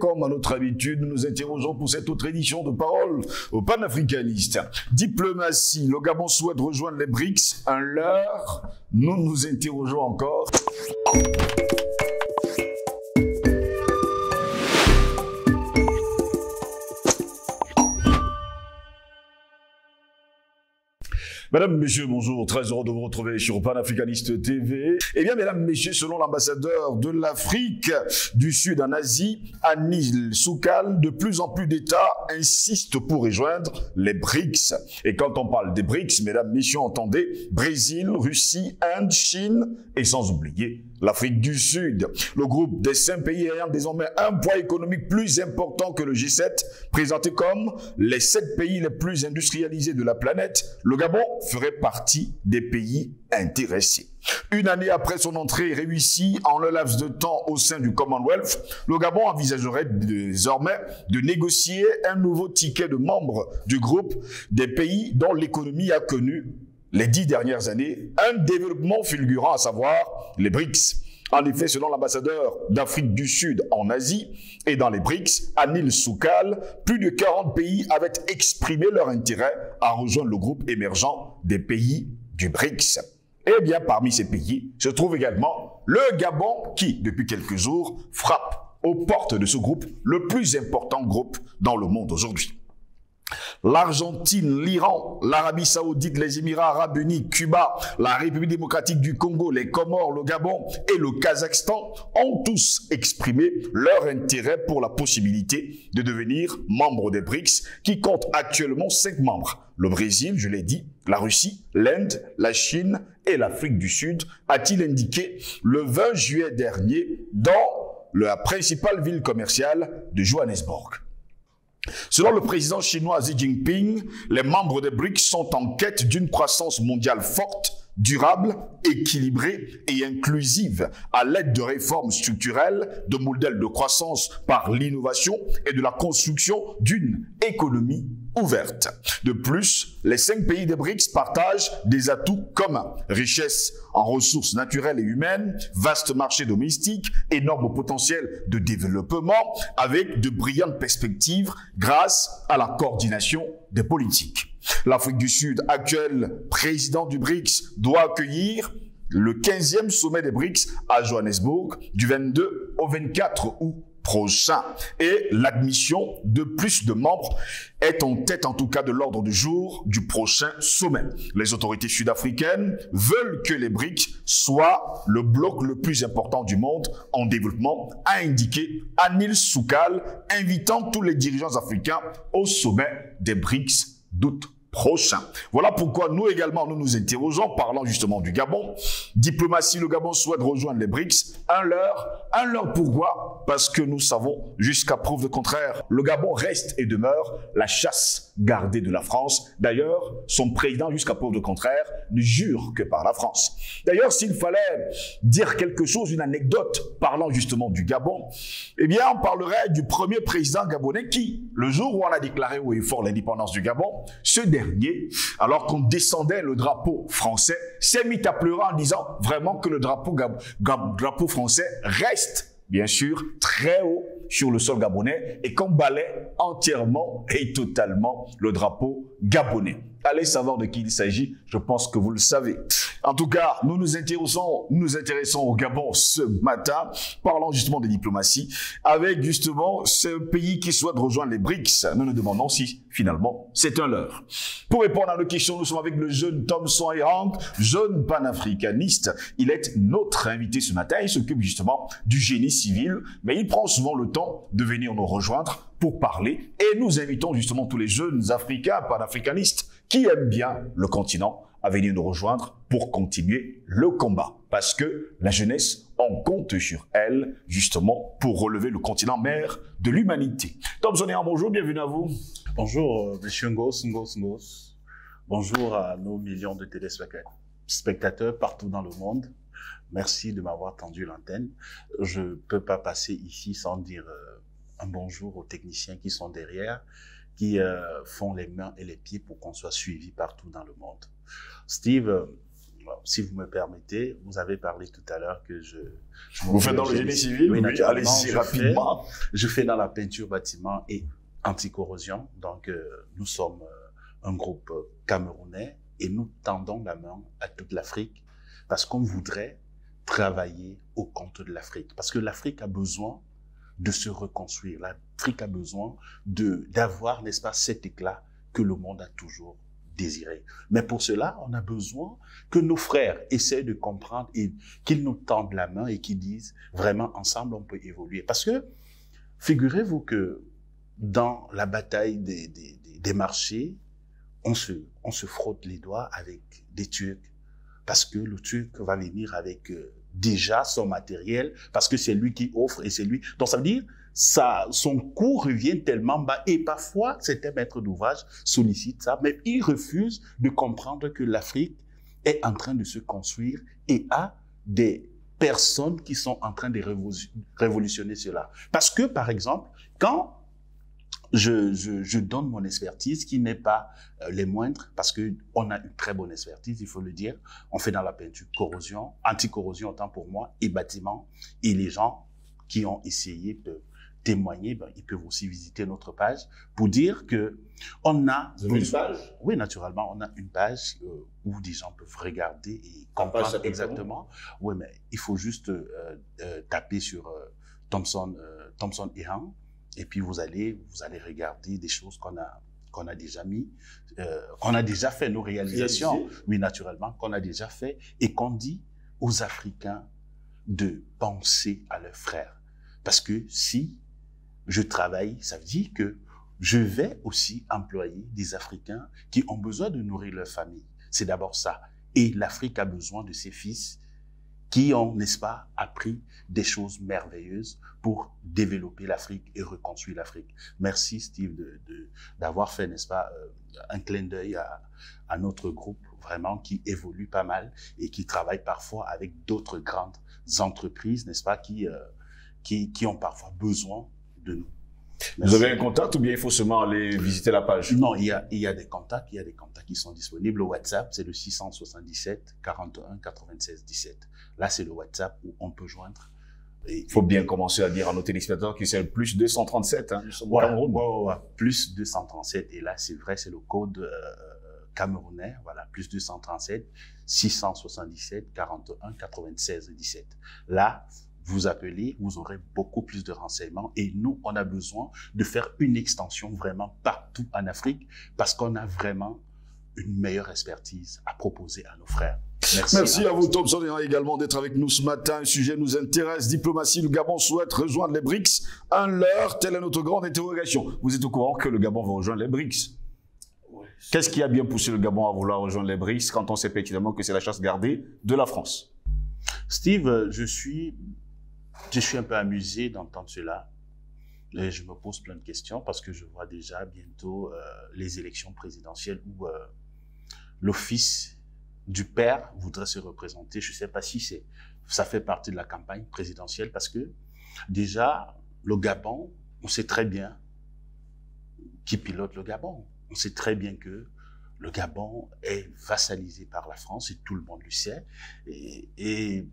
comme à notre habitude, nous nous interrogeons pour cette autre édition de Parole aux panafricanistes. Diplomatie, le Gabon souhaite rejoindre les BRICS. Un leurre, nous nous interrogeons encore. Mesdames, Messieurs, bonjour, très heureux de vous retrouver sur Panafricaniste TV. Eh bien, Mesdames, Messieurs, selon l'ambassadeur de l'Afrique du Sud en Asie, Anil Soukal, de plus en plus d'États insistent pour rejoindre les BRICS. Et quand on parle des BRICS, Mesdames, Messieurs, entendez Brésil, Russie, Inde, Chine et sans oublier l'Afrique du Sud. Le groupe des 5 pays ayant désormais un poids économique plus important que le G7, présenté comme les 7 pays les plus industrialisés de la planète, le Gabon ferait partie des pays intéressés. Une année après son entrée réussie en le laps de temps au sein du Commonwealth, le Gabon envisagerait désormais de négocier un nouveau ticket de membre du groupe des pays dont l'économie a connu les 10 dernières années un développement fulgurant, à savoir les BRICS. En effet, selon l'ambassadeur d'Afrique du Sud en Asie et dans les BRICS, Anil Soukal, plus de 40 pays avaient exprimé leur intérêt à rejoindre le groupe émergent des pays du BRICS. Eh bien, parmi ces pays se trouve également le Gabon qui, depuis quelques jours, frappe aux portes de ce groupe, le plus important groupe dans le monde aujourd'hui. L'Argentine, l'Iran, l'Arabie Saoudite, les Émirats Arabes Unis, Cuba, la République démocratique du Congo, les Comores, le Gabon et le Kazakhstan ont tous exprimé leur intérêt pour la possibilité de devenir membre des BRICS qui comptent actuellement 5 membres. Le Brésil, je l'ai dit, la Russie, l'Inde, la Chine et l'Afrique du Sud, a-t-il indiqué le 20 juillet dernier dans la principale ville commerciale de Johannesburg. Selon le président chinois Xi Jinping, les membres des BRICS sont en quête d'une croissance mondiale forte, durable, équilibrée et inclusive à l'aide de réformes structurelles, de modèles de croissance par l'innovation et de la construction d'une économie ouverte. De plus, les 5 pays des BRICS partagent des atouts communs. Richesse en ressources naturelles et humaines, vaste marché domestique, énorme potentiel de développement avec de brillantes perspectives grâce à la coordination des politiques. L'Afrique du Sud, actuel président du BRICS, doit accueillir le 15e sommet des BRICS à Johannesburg du 22 au 24 août prochain. Et l'admission de plus de membres est en tête, en tout cas, de l'ordre du jour du prochain sommet. Les autorités sud-africaines veulent que les BRICS soient le bloc le plus important du monde en développement, a indiqué Anil Soukal, invitant tous les dirigeants africains au sommet des BRICS d'août prochain. Voilà pourquoi nous également nous nous interrogeons, parlant justement du Gabon. Diplomatie, le Gabon souhaite rejoindre les BRICS. Un leurre pourquoi? Parce que nous savons, jusqu'à preuve de contraire, le Gabon reste et demeure la chasse gardée de la France. D'ailleurs, son président, jusqu'à preuve de contraire, ne jure que par la France. D'ailleurs, s'il fallait dire quelque chose, une anecdote parlant justement du Gabon, eh bien, on parlerait du premier président gabonais qui, le jour où on a déclaré haut et fort l'indépendance du Gabon, ce dernier, alors qu'on descendait le drapeau français, s'est mis à pleurer en disant vraiment que le drapeau français reste, bien sûr, très haut sur le sol gabonais et qu'on balaie entièrement et totalement le drapeau gabonais. Allez savoir de qui il s'agit, je pense que vous le savez. En tout cas, nous nous intéressons au Gabon ce matin, parlant justement de diplomatie, avec justement ce pays qui souhaite rejoindre les BRICS. Nous nous demandons si, finalement, c'est un leurre. Pour répondre à nos questions, nous sommes avec le jeune Thomson Erang, jeune panafricaniste. Il est notre invité ce matin, il s'occupe justement du génie civil, mais il prend souvent le temps de venir nous rejoindre pour parler. Et nous invitons justement tous les jeunes Africains, panafricanistes, qui aiment bien le continent, à venir nous rejoindre pour continuer le combat. Parce que la jeunesse, on compte sur elle, justement, pour relever le continent mère de l'humanité. Thomson Erang, bonjour, bienvenue à vous. Bonjour, monsieur Ngos. Bonjour à nos millions de téléspectateurs partout dans le monde. Merci de m'avoir tendu l'antenne. Je ne peux pas passer ici sans dire un bonjour aux techniciens qui sont derrière, qui font les mains et les pieds pour qu'on soit suivi partout dans le monde. Steve, Si vous me permettez, vous avez parlé tout à l'heure que vous faites dans le génie civil? Oui, allez-y rapidement. Je fais dans la peinture bâtiment et anti-corrosion. Donc, nous sommes un groupe camerounais et nous tendons la main à toute l'Afrique parce qu'on voudrait travailler au compte de l'Afrique. Parce que l'Afrique a besoin de se reconstruire. L'Afrique a besoin d'avoir, n'est-ce pas, cet éclat que le monde a toujours désiré. Mais pour cela, on a besoin que nos frères essaient de comprendre et qu'ils nous tendent la main et qu'ils disent vraiment ensemble on peut évoluer. Parce que figurez-vous que dans la bataille des marchés, on se frotte les doigts avec des Turcs parce que le Turc va venir avec déjà son matériel parce que c'est lui qui offre et c'est lui. Donc ça veut dire son coût revient tellement bas et parfois certains maîtres d'ouvrage sollicitent ça, mais ils refusent de comprendre que l'Afrique est en train de se construire et a des personnes qui sont en train de révolutionner cela. Parce que par exemple, quand je donne mon expertise qui n'est pas les moindres parce que on a une très bonne expertise, il faut le dire. On fait dans la peinture corrosion, anti-corrosion autant pour moi et bâtiment. Et les gens qui ont essayé peuvent témoigner, ils peuvent aussi visiter notre page pour dire que on a une page. Oui, naturellement, on a une page où des gens peuvent regarder et comprendre exactement. Oui, mais il faut juste taper sur Thomson et Han. Et puis vous allez regarder des choses qu'on a déjà mis, qu'on a déjà fait nos réalisations, oui naturellement, qu'on a déjà fait et qu'on dit aux Africains de penser à leurs frères. Parce que si je travaille, ça veut dire que je vais aussi employer des Africains qui ont besoin de nourrir leur famille. C'est d'abord ça. Et l'Afrique a besoin de ses fils qui ont, n'est-ce pas, appris des choses merveilleuses pour développer l'Afrique et reconstruire l'Afrique. Merci Steve d'avoir fait, n'est-ce pas, un clin d'œil à notre groupe vraiment qui évolue pas mal et qui travaille parfois avec d'autres grandes entreprises, n'est-ce pas, qui ont parfois besoin de nous. Merci. Vous avez un contact ou bien il faut seulement aller visiter la page? Non, il y a des contacts qui sont disponibles. Le WhatsApp, c'est le 677 41 96 17. Là, c'est le WhatsApp où on peut joindre. Il faut bien commencer à dire à nos téléspectateurs que c'est le plus 237. Hein, nous sommes au Cameroun. Plus 237. Et là, c'est vrai, c'est le code camerounais. Voilà, plus 237 677 41 96 17. Là, vous appelez, vous aurez beaucoup plus de renseignements et nous, on a besoin de faire une extension vraiment partout en Afrique parce qu'on a vraiment une meilleure expertise à proposer à nos frères. Merci à vous, Thomson, également d'être avec nous ce matin. Un sujet nous intéresse. Diplomatie, le Gabon souhaite rejoindre les BRICS. Un leurre, telle est notre grande interrogation. Vous êtes au courant que le Gabon va rejoindre les BRICS? Oui. Qu'est-ce qui a bien poussé le Gabon à vouloir rejoindre les BRICS quand on sait pertinemment que c'est la chasse gardée de la France? Steve, je suis un peu amusé d'entendre cela et je me pose plein de questions parce que je vois déjà bientôt les élections présidentielles où l'office du père voudrait se représenter. Je ne sais pas si ça fait partie de la campagne présidentielle parce que déjà, le Gabon, on sait très bien qui pilote le Gabon. On sait très bien que le Gabon est vassalisé par la France et tout le monde le sait. Et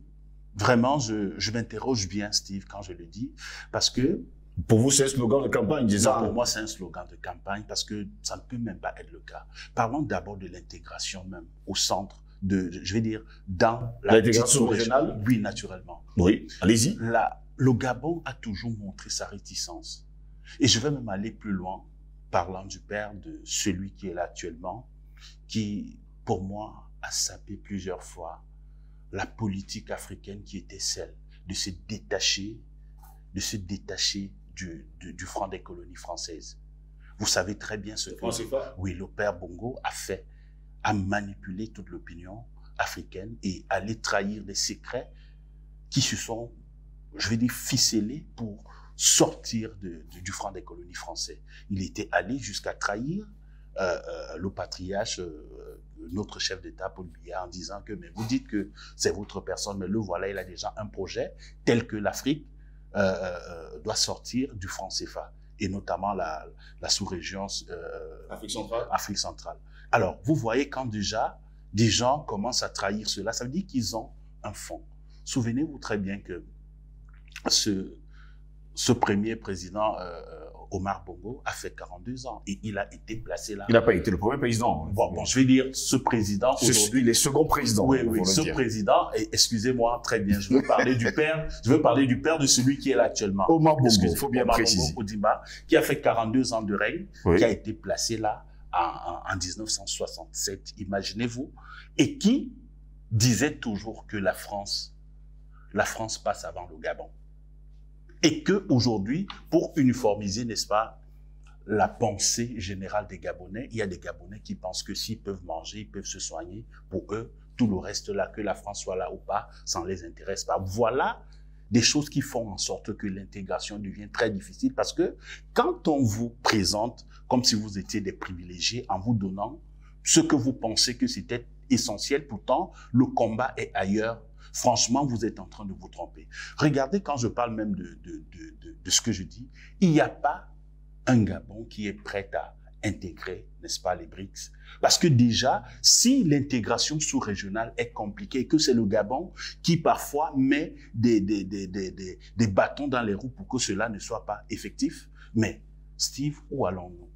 vraiment, je m'interroge bien, Steve, quand je le dis, parce que... Pour vous, c'est un slogan de campagne, disons. Pour moi, c'est un slogan de campagne parce que ça ne peut même pas être le cas. Parlons d'abord de l'intégration même au centre je vais dire, dans l'intégration régionale. Oui, naturellement. Oui, allez-y. Le Gabon a toujours montré sa réticence. Et je vais même aller plus loin, parlant du père de celui qui est là actuellement, qui, pour moi, a sapé plusieurs fois la politique africaine qui était celle de se détacher du franc des colonies françaises. Vous savez très bien ce que le père Bongo a manipulé toute l'opinion africaine et allé trahir des secrets qui se sont, je vais dire, ficelés pour sortir du franc des colonies français. Il était allé jusqu'à trahir le patriarche, notre chef d'État, Paul Biya, en disant que mais vous dites que c'est votre personne, mais le voilà, il a déjà un projet tel que l'Afrique doit sortir du franc CFA, et notamment la sous-région Afrique centrale. Alors, vous voyez quand déjà des gens commencent à trahir cela, ça veut dire qu'ils ont un fond. Souvenez-vous très bien que ce premier président, Omar Bongo, a fait 42 ans et il a été placé là. Il n'a pas été le premier président. Bon, je vais dire ce président aujourd'hui. Il est second président. Oui, ce président, et excusez-moi, très bien, je veux parler du père, de celui qui est là actuellement. Omar Bongo, il faut bien préciser. Bongo Ondimba, qui a fait 42 ans de règne, qui a été placé là en 1967, imaginez-vous, et qui disait toujours que la France passe avant le Gabon. Et que aujourd'hui, pour uniformiser, n'est-ce pas, la pensée générale des Gabonais, il y a des Gabonais qui pensent que s'ils peuvent manger, ils peuvent se soigner, pour eux, tout le reste là, que la France soit là ou pas, ça ne les intéresse pas. Voilà des choses qui font en sorte que l'intégration devient très difficile parce que quand on vous présente comme si vous étiez des privilégiés en vous donnant ce que vous pensez que c'était essentiel, pourtant, le combat est ailleurs. Franchement, vous êtes en train de vous tromper. Regardez, quand je parle même de ce que je dis, il n'y a pas un Gabon qui est prêt à intégrer, n'est-ce pas, les BRICS. Parce que déjà, si l'intégration sous-régionale est compliquée et que c'est le Gabon qui parfois met des bâtons dans les roues pour que cela ne soit pas effectif, mais Steve, où allons-nous?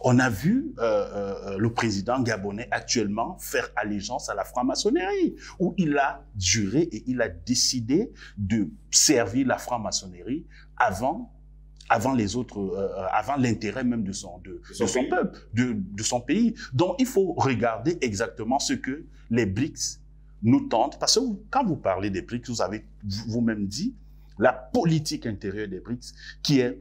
On a vu le président gabonais actuellement faire allégeance à la franc-maçonnerie, où il a juré et il a décidé de servir la franc-maçonnerie avant les autres, avant l'intérêt même de son peuple, de son pays. Donc, il faut regarder exactement ce que les BRICS nous tentent, parce que quand vous parlez des BRICS, vous avez vous-même dit la politique intérieure des BRICS, qui est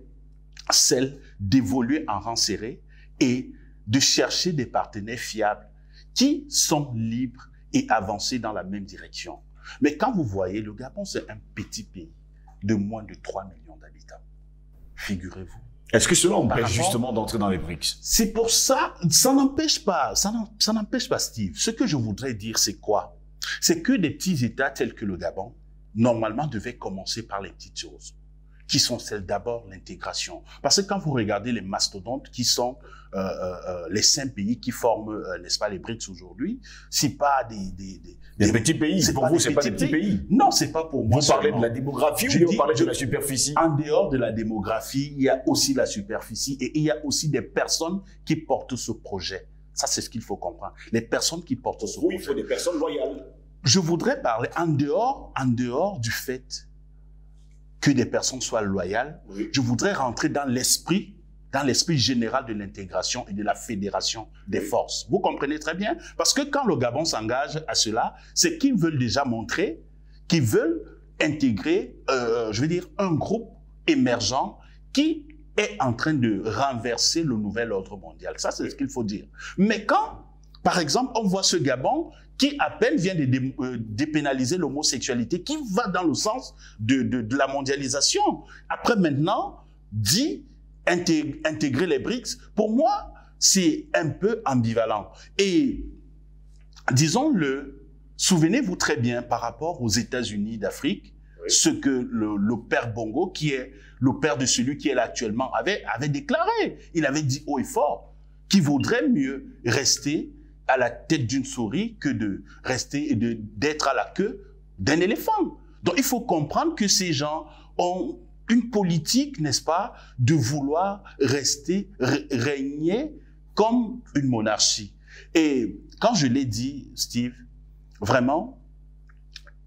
celle d'évoluer en rang serré et de chercher des partenaires fiables qui sont libres et avancés dans la même direction. Mais quand vous voyez, le Gabon, c'est un petit pays de moins de 3 millions d'habitants. Figurez-vous. Est-ce que cela empêche justement d'entrer dans les BRICS? C'est pour ça, ça n'empêche pas, Steve. Ce que je voudrais dire, c'est quoi? C'est que des petits États tels que le Gabon, normalement, devaient commencer par les petites choses, qui sont celles d'abord l'intégration. Parce que quand vous regardez les mastodontes qui sont les 5 pays qui forment, n'est-ce pas, les BRICS aujourd'hui, c'est pas des petits pays. Pour vous, c'est pas des petits pays. Non, c'est pas pour moi. Vous parlez de la démographie ou vous parlez de la superficie? En dehors de la démographie, il y a aussi la superficie et il y a aussi des personnes qui portent ce projet. Ça, c'est ce qu'il faut comprendre. Les personnes qui portent ce projet. Oui, il faut des personnes loyales. Je voudrais parler en dehors du fait que des personnes soient loyales, oui. Je voudrais rentrer dans l'esprit général de l'intégration et de la fédération des forces. Vous comprenez très bien? Parce que quand le Gabon s'engage à cela, c'est qu'ils veulent déjà montrer qu'ils veulent intégrer, je veux dire, un groupe émergent qui est en train de renverser le nouvel ordre mondial. Ça, c'est ce qu'il faut dire. Mais quand, par exemple, on voit ce Gabon qui à peine vient de dépénaliser l'homosexualité, qui va dans le sens de la mondialisation. Après maintenant, dit intégrer les BRICS, pour moi, c'est un peu ambivalent. Et disons-le, souvenez-vous très bien par rapport aux États-Unis d'Afrique, oui. Ce que le père Bongo, qui est le père de celui qui est là actuellement, avait déclaré. Il avait dit haut et fort qu'il vaudrait mieux rester à la tête d'une souris que de rester et d'être à la queue d'un éléphant. Donc, il faut comprendre que ces gens ont une politique, n'est-ce pas, de vouloir régner comme une monarchie. Et quand je l'ai dit, Steve, vraiment,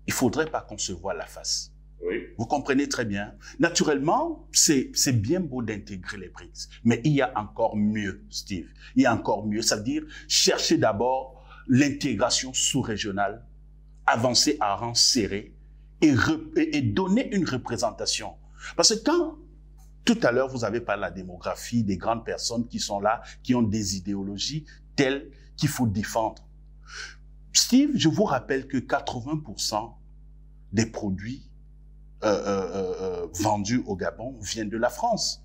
il faudrait pas qu'on se voie la face. Oui. Vous comprenez très bien. Naturellement, c'est bien beau d'intégrer les BRICS, mais il y a encore mieux, Steve. Il y a encore mieux. Ça veut dire chercher d'abord l'intégration sous-régionale, avancer à rang serré et donner une représentation. Parce que quand, tout à l'heure, vous avez parlé de la démographie, des grandes personnes qui sont là, qui ont des idéologies telles qu'il faut défendre. Steve, je vous rappelle que 80% des produits vendus au Gabon viennent de la France.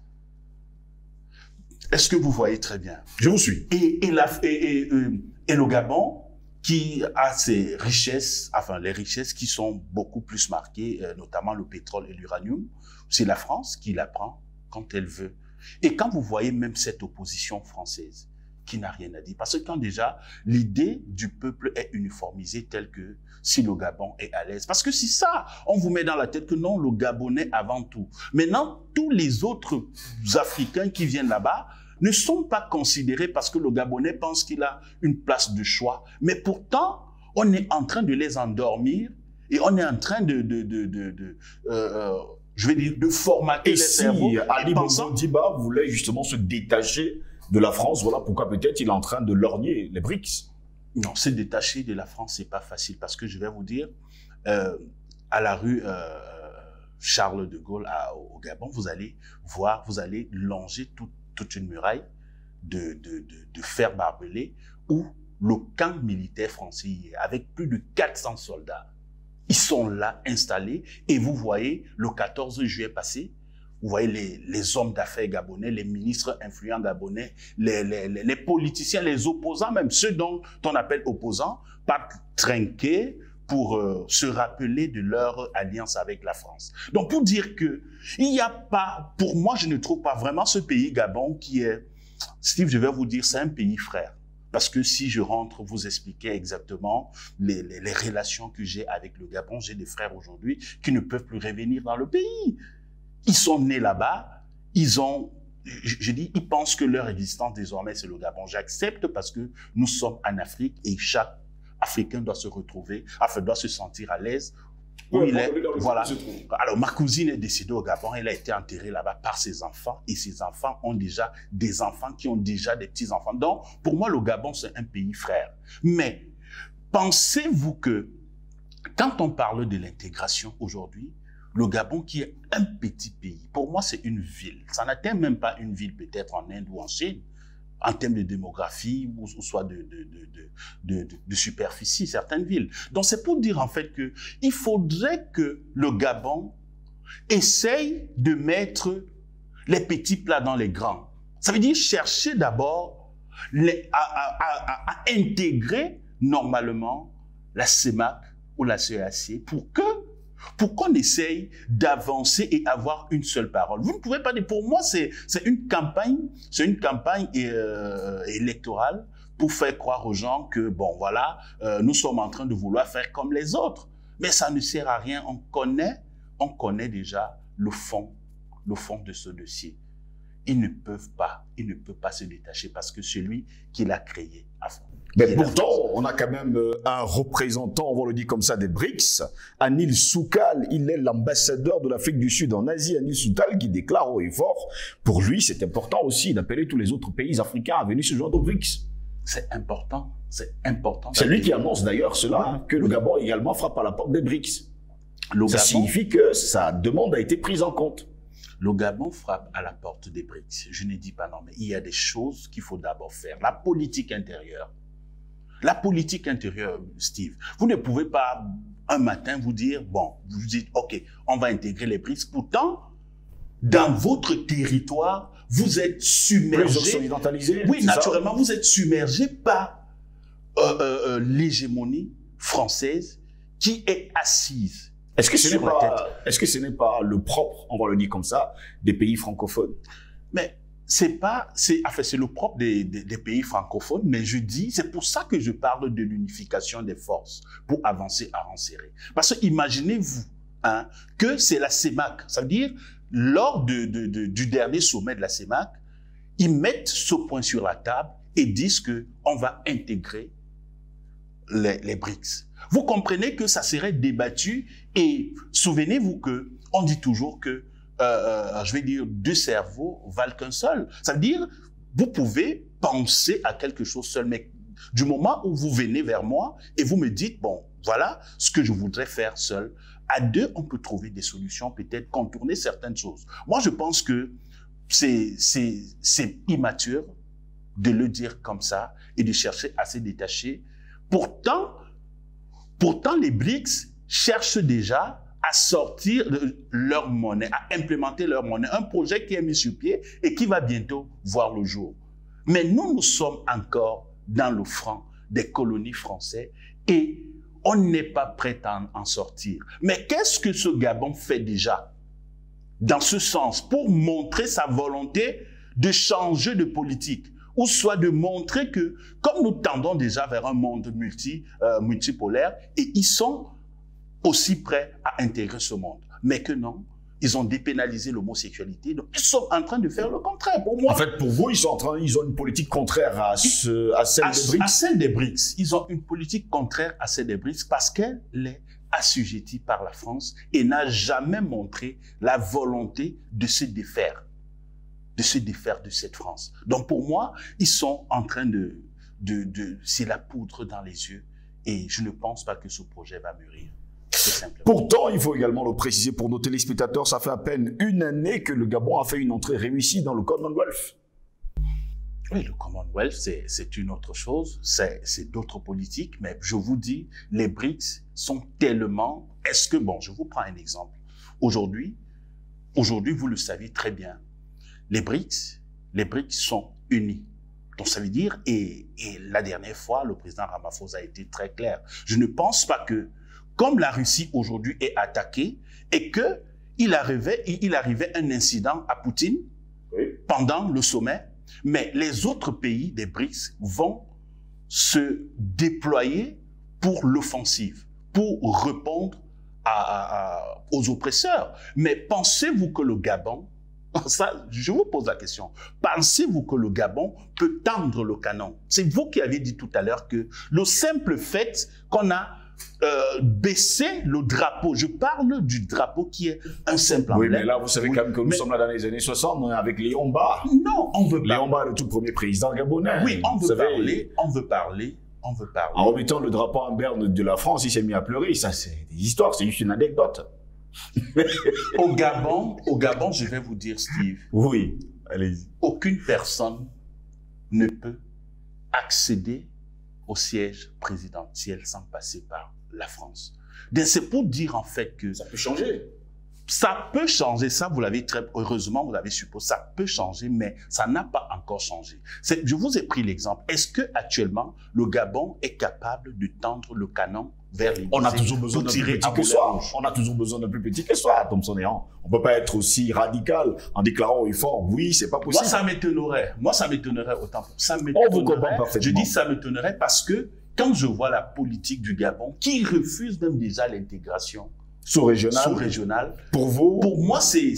Est-ce que vous voyez très bien? Je vous suis. Et le Gabon, qui a ses richesses, enfin les richesses qui sont beaucoup plus marquées, notamment le pétrole et l'uranium, c'est la France qui la prend quand elle veut. Et quand vous voyez même cette opposition française, qui n'a rien à dire. Parce que quand déjà, l'idée du peuple est uniformisée telle que si le Gabon est à l'aise. Parce que si ça, on vous met dans la tête que non, le Gabonais avant tout. Maintenant, tous les autres Africains qui viennent là-bas ne sont pas considérés parce que le Gabonais pense qu'il a une place de choix. Mais pourtant, on est en train de les endormir et on est en train je vais dire, de formater les cerveaux. Et si Ali Bongo Ondimba voulait justement se détacher de la France, voilà pourquoi peut-être il est en train de lorgner les BRICS. Non, se détacher de la France, c'est pas facile parce que je vais vous dire, à la rue Charles de Gaulle au Gabon, vous allez voir, vous allez longer toute une muraille de fer barbelé où le camp militaire français y est, avec plus de 400 soldats. Ils sont là installés et vous voyez le 14 juillet passé, vous voyez les hommes d'affaires gabonais, les ministres influents gabonais, les politiciens, les opposants, même ceux dont on appelle opposants, pas trinquer pour se rappeler de leur alliance avec la France. Donc pour dire que il n'y a pas, pour moi je ne trouve pas vraiment ce pays Gabon qui est, Steve, je vais vous dire, c'est un pays frère. Parce que si je rentre vous expliquer exactement les relations que j'ai avec le Gabon, j'ai des frères aujourd'hui qui ne peuvent plus revenir dans le pays. Ils sont nés là-bas, ils pensent que leur existence désormais c'est le Gabon. J'accepte parce que nous sommes en Afrique et chaque Africain doit se retrouver, doit se sentir à l'aise. Où il est, voilà. Alors, ma cousine est décédée au Gabon, elle a été enterrée là-bas par ses enfants, et ses enfants ont déjà des enfants qui ont déjà des petits-enfants. Donc, pour moi, le Gabon, c'est un pays frère. Mais, pensez-vous que, quand on parle de l'intégration aujourd'hui, le Gabon, qui est un petit pays, pour moi, c'est une ville. Ça n'atteint même pas une ville, peut-être en Inde ou en Chine, en termes de démographie ou soit de superficie, certaines villes. Donc, c'est pour dire en fait que il faudrait que le Gabon essaye de mettre les petits plats dans les grands. Ça veut dire chercher d'abord à intégrer normalement la CEMAC ou la CEAC pour qu'on essaye d'avancer et avoir une seule parole. Vous ne pouvez pas dire, pour moi, c'est une campagne électorale pour faire croire aux gens que, bon, voilà, nous sommes en train de vouloir faire comme les autres. Mais ça ne sert à rien. On connaît déjà le fond de ce dossier. Ils ne peuvent pas se détacher parce que celui qui l'a créé a fait. Mais pourtant, on a quand même un représentant, on va le dire comme ça, des BRICS, Anil Soukal. Il est l'ambassadeur de l'Afrique du Sud en Asie, Anil Soukal, qui déclare haut et fort, pour lui, c'est important aussi d'appeler tous les autres pays africains à venir se joindre aux BRICS. C'est important, c'est important. C'est lui qui annonce d'ailleurs cela, hein, que le Gabon également frappe à la porte des BRICS. Ça signifie que sa demande a été prise en compte. Le Gabon frappe à la porte des BRICS. Je ne dis pas non, mais il y a des choses qu'il faut d'abord faire. La politique intérieure. La politique intérieure, Steve, vous ne pouvez pas un matin vous dire, bon, vous dites, ok, on va intégrer les BRICS. Pourtant, dans votre territoire, vous êtes submergé. Oui, naturellement, vous êtes submergé par l'hégémonie française qui est assise. Est-ce que ce n'est pas le propre, on va le dire comme ça, des pays francophones? Mais c'est le propre des pays francophones, mais je dis, c'est pour ça que je parle de l'unification des forces, pour avancer à rang serré. Parce que imaginez-vous hein, que c'est la CEMAC, ça veut dire, lors du dernier sommet de la CEMAC, ils mettent ce point sur la table et disent qu'on va intégrer les BRICS. Vous comprenez que ça serait débattu et souvenez-vous que on dit toujours que je vais dire, deux cerveaux valent qu'un seul. Ça veut dire, vous pouvez penser à quelque chose seul, mais du moment où vous venez vers moi et vous me dites, bon, voilà ce que je voudrais faire seul, à deux, on peut trouver des solutions, peut-être contourner certaines choses. Moi, je pense que c'est immature de le dire comme ça et de chercher à se détacher. Pourtant, les BRICS cherchent déjà à sortir leur monnaie, à implémenter leur monnaie, un projet qui est mis sur pied et qui va bientôt voir le jour. Mais nous sommes encore dans le franc des colonies françaises et on n'est pas prêt à en sortir. Mais qu'est-ce que ce Gabon fait déjà dans ce sens pour montrer sa volonté de changer de politique? ou soit de montrer que, comme nous tendons déjà vers un monde multipolaire, et ils sont aussi prêts à intégrer ce monde. Mais que non, ils ont dépénalisé l'homosexualité, donc ils sont en train de faire le contraire. Pour moi, en fait, pour vous, ils ont une politique contraire à celle des BRICS. À celle des BRICS. Ils ont une politique contraire à celle des BRICS parce qu'elle est assujettie par la France et n'a jamais montré la volonté de se défaire de cette France. Donc pour moi, ils sont en train c'est la poudre dans les yeux et je ne pense pas que ce projet va mûrir. Pourtant, il faut également le préciser pour nos téléspectateurs, ça fait à peine une année que le Gabon a fait une entrée réussie dans le Commonwealth. Oui, le Commonwealth, c'est une autre chose, c'est d'autres politiques, mais je vous dis, les BRICS sont tellement... Bon, je vous prends un exemple. Aujourd'hui, vous le savez très bien, les BRICS sont unis. Donc ça veut dire, et la dernière fois, le président Ramaphosa a été très clair, je ne pense pas que, comme la Russie aujourd'hui est attaquée, et qu'il arrivait un incident à Poutine pendant le sommet, mais les autres pays des BRICS vont se déployer pour l'offensive, pour répondre aux oppresseurs. Mais pensez-vous que le Gabon, ça, je vous pose la question, pensez-vous que le Gabon peut tendre le canon? C'est vous qui aviez dit tout à l'heure que le simple fait qu'on a baissé le drapeau, je parle du drapeau qui est un simple emblème. Oui, mais là, vous savez quand même que nous sommes là dans les années 60 avec Léon Mba. Non, on veut pas. Léon Mba, le tout premier président gabonais. Oui, on veut parler. En remettant le drapeau en berne de la France, il s'est mis à pleurer. Ça, c'est des histoires, c'est juste une anecdote. Au Gabon, je vais vous dire, Steve. Oui, allez-y. Aucune personne ne peut accéder au siège présidentiel sans passer par la France. C'est pour dire en fait que... Ça peut changer. Ça peut changer, ça vous l'avez très heureusement, vous l'avez supposé, ça peut changer, mais ça n'a pas encore changé. Je vous ai pris l'exemple. Est-ce que actuellement le Gabon est capable de tendre le canon vers les... On a toujours besoin d'un plus petit que soi. On a toujours besoin d'un plus petit que soi, Thomson Néant. On peut pas être aussi radical en déclarant haut et fort, oui, c'est pas possible. Moi, ça m'étonnerait autant. On vous comprend parfaitement. Je dis ça m'étonnerait parce que quand je vois la politique du Gabon, qui refuse même déjà l'intégration sous-régionale. Pour vous? Pour moi, c'est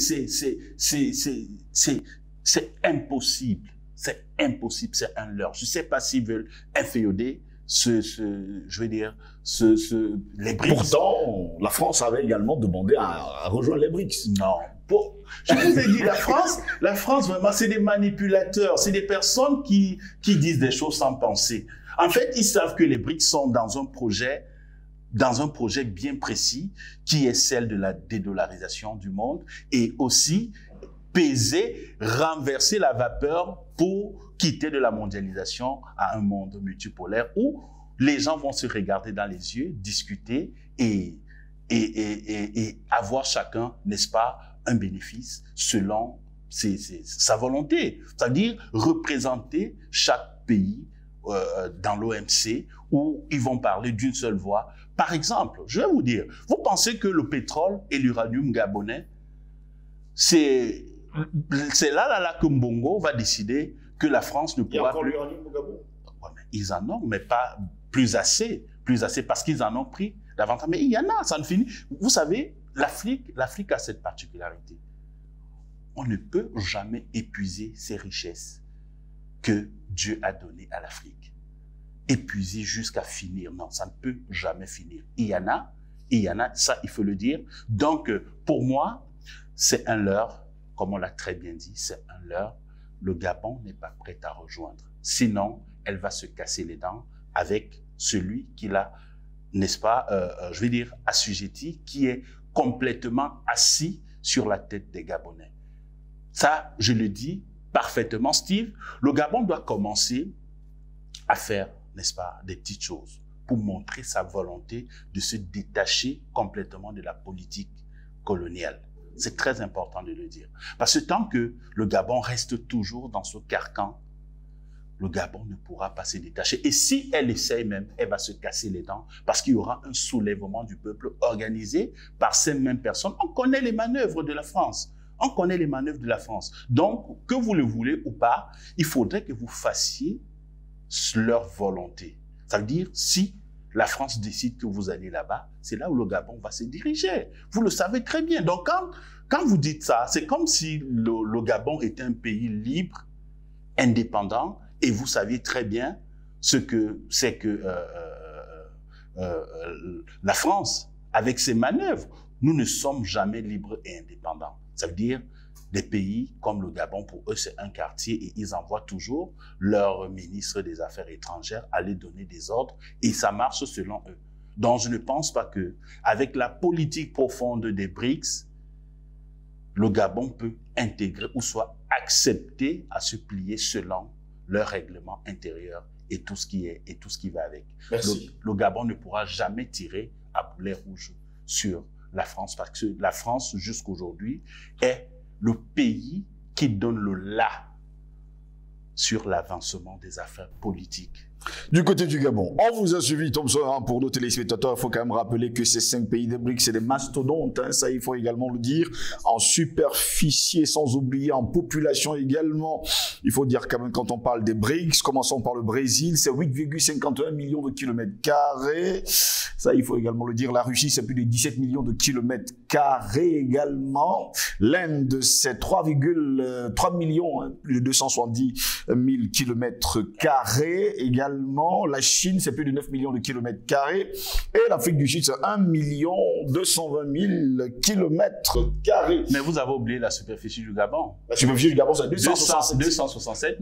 impossible. C'est impossible, c'est un leurre. Je ne sais pas s'ils veulent inféoder les BRICS. Pourtant, la France avait également demandé à rejoindre les BRICS. Non. Je vous ai dit, la France, vraiment, c'est des manipulateurs. C'est des personnes qui disent des choses sans penser. En fait, ils savent que les BRICS sont dans un projet bien précis, qui est celle de la dédollarisation du monde, et aussi renverser la vapeur pour quitter de la mondialisation à un monde multipolaire où les gens vont se regarder dans les yeux, discuter et avoir chacun, n'est-ce pas, un bénéfice selon sa volonté. C'est-à-dire représenter chaque pays dans l'OMC où ils vont parler d'une seule voix. Par exemple, je vais vous dire, vous pensez que le pétrole et l'uranium gabonais, c'est là que Mbongo va décider que la France ne pourra... Il y a encore l'uranium au Gabon? Ouais, mais ils en ont, mais pas plus assez, parce qu'ils en ont pris davantage. Mais il y en a, ça ne finit. Vous savez, l'Afrique a cette particularité. On ne peut jamais épuiser ces richesses que Dieu a données à l'Afrique. Épuiser jusqu'à finir. Non, ça ne peut jamais finir. Il y en a, ça il faut le dire. Donc, pour moi, c'est un leurre, comme on l'a très bien dit, c'est un leurre. Le Gabon n'est pas prêt à rejoindre. Sinon, elle va se casser les dents avec celui qui l'a, n'est-ce pas, je vais dire, assujetti, qui est complètement assis sur la tête des Gabonais. Ça, je le dis parfaitement, Steve. Le Gabon doit commencer à faire, n'est-ce pas, des petites choses pour montrer sa volonté de se détacher complètement de la politique coloniale. C'est très important de le dire. Parce que tant que le Gabon reste toujours dans ce carcan, le Gabon ne pourra pas se détacher. Et si elle essaye même, elle va se casser les dents parce qu'il y aura un soulèvement du peuple organisé par ces mêmes personnes. On connaît les manœuvres de la France. On connaît les manœuvres de la France. Donc, que vous le voulez ou pas, il faudrait que vous fassiez leur volonté. Ça veut dire, si la France décide que vous allez là-bas, c'est là où le Gabon va se diriger. Vous le savez très bien. Donc, quand vous dites ça, c'est comme si le Gabon était un pays libre, indépendant, et vous saviez très bien ce que c'est que la France, avec ses manœuvres. Nous ne sommes jamais libres et indépendants. Ça veut dire, des pays comme le Gabon, pour eux, c'est un quartier et ils envoient toujours leur ministre des Affaires étrangères aller donner des ordres et ça marche selon eux. Donc, je ne pense pas que, avec la politique profonde des BRICS, le Gabon peut intégrer ou soit accepter à se plier selon leur règlement intérieur et tout ce qui va avec. Merci. Le Gabon ne pourra jamais tirer à boulet rouge sur la France parce que la France, jusqu'aujourd'hui, est le pays qui donne le là sur l'avancement des affaires politiques. Du côté du Gabon, on vous a suivi, Thompson, hein, pour nos téléspectateurs. Il faut quand même rappeler que ces 5 pays des BRICS, c'est des mastodontes, hein, ça il faut également le dire, en superficie, sans oublier en population également. Il faut dire quand même, quand on parle des BRICS, commençons par le Brésil, c'est 8,51 millions de kilomètres carrés. Ça, il faut également le dire. La Russie, c'est plus de 17 millions de kilomètres carrés également. L'Inde, c'est 3,3 millions, hein, plus de 270 000 kilomètres carrés également. La Chine, c'est plus de 9 millions de kilomètres carrés. Et l'Afrique du Sud, c'est 1 220 000 kilomètres carrés. Mais vous avez oublié la superficie du Gabon. La superficie du Gabon, c'est 267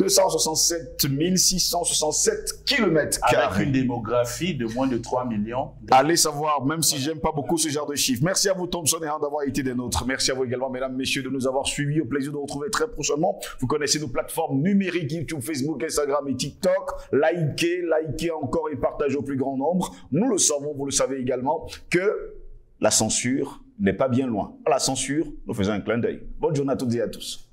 667 kilomètres carrés. Avec une démographie de moins de 3 millions. Allez savoir, même si j'aime pas beaucoup ce genre de chiffres. Merci à vous, Thompson, et d'avoir été des nôtres. Merci à vous également, mesdames, messieurs, de nous avoir suivis. Au plaisir de vous retrouver très prochainement. Vous connaissez nos plateformes numériques, YouTube, Facebook, Instagram et TikTok. Likez encore et partagez au plus grand nombre. Nous le savons, vous le savez également, que la censure n'est pas bien loin. À la censure, nous faisons un clin d'œil. Bonne journée à toutes et à tous.